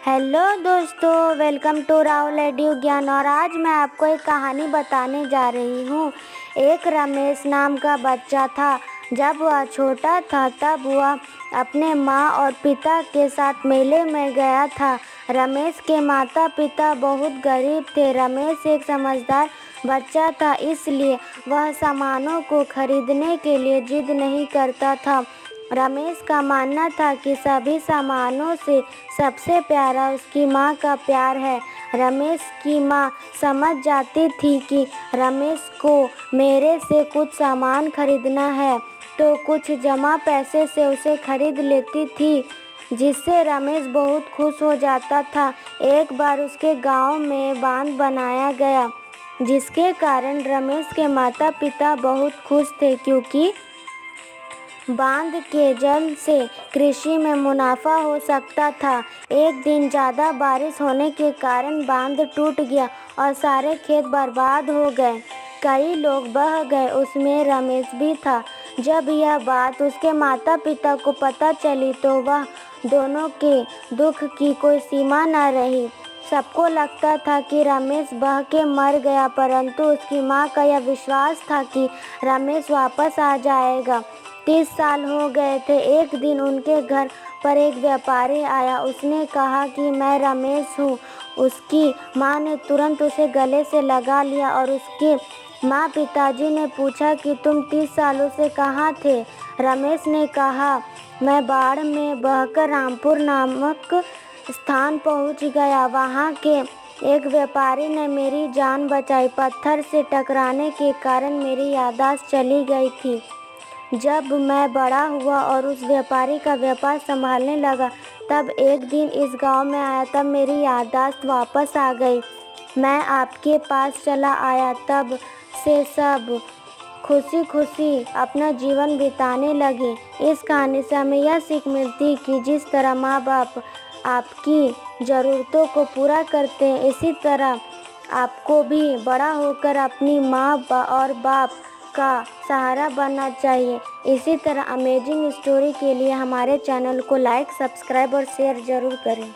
Hello दोस्तों, welcome to Rahul edu ज्ञान। और आज मैं आपको एक कहानी बताने जा रही हूँ। एक रमेश नाम का बच्चा था। जब वह छोटा था तब वह अपने माँ और पिता के साथ मेले में गया था। रमेश के माता पिता बहुत गरीब थे। रमेश एक समझदार बच्चा था, इसलिए वह सामानों को खरीदने के लिए जिद नहीं करता था। रमेश का मानना था कि सभी सामानों से सबसे प्यारा उसकी माँ का प्यार है। रमेश की माँ समझ जाती थी कि रमेश को मेरे से कुछ सामान खरीदना है, तो कुछ जमा पैसे से उसे खरीद लेती थी, जिससे रमेश बहुत खुश हो जाता था। एक बार उसके गांव में बांध बनाया गया, जिसके कारण रमेश के माता पिता बहुत खुश थे, क्योंकि बांध के जल से कृषि में मुनाफा हो सकता था। एक दिन ज़्यादा बारिश होने के कारण बांध टूट गया और सारे खेत बर्बाद हो गए। कई लोग बह गए, उसमें रमेश भी था। जब यह बात उसके माता पिता को पता चली तो वह दोनों के दुख की कोई सीमा न रही। सबको लगता था कि रमेश बह के मर गया, परंतु उसकी माँ का यह विश्वास था कि रमेश वापस आ जाएगा। 30 साल हो गए थे। एक दिन उनके घर पर एक व्यापारी आया। उसने कहा कि मैं रमेश हूँ। उसकी माँ ने तुरंत उसे गले से लगा लिया और उसके माँ पिताजी ने पूछा कि तुम 30 सालों से कहाँ थे। रमेश ने कहा, मैं बाढ़ में बहकर रामपुर नामक स्थान पहुँच गया। वहाँ के एक व्यापारी ने मेरी जान बचाई। पत्थर से टकराने के कारण मेरी याददाश्त चली गई थी। जब मैं बड़ा हुआ और उस व्यापारी का व्यापार संभालने लगा, तब एक दिन इस गांव में आया, तब मेरी याददाश्त वापस आ गई। मैं आपके पास चला आया, तब से सब खुशी खुशी अपना जीवन बिताने लगे। इस कहानी से हमें यह सीख मिलती कि जिस तरह माँ बाप आपकी ज़रूरतों को पूरा करते हैं, इसी तरह आपको भी बड़ा होकर अपनी माँ और बाप का सहारा बनना चाहिए। इसी तरह अमेजिंग स्टोरी के लिए हमारे चैनल को लाइक, सब्सक्राइब और शेयर ज़रूर करें।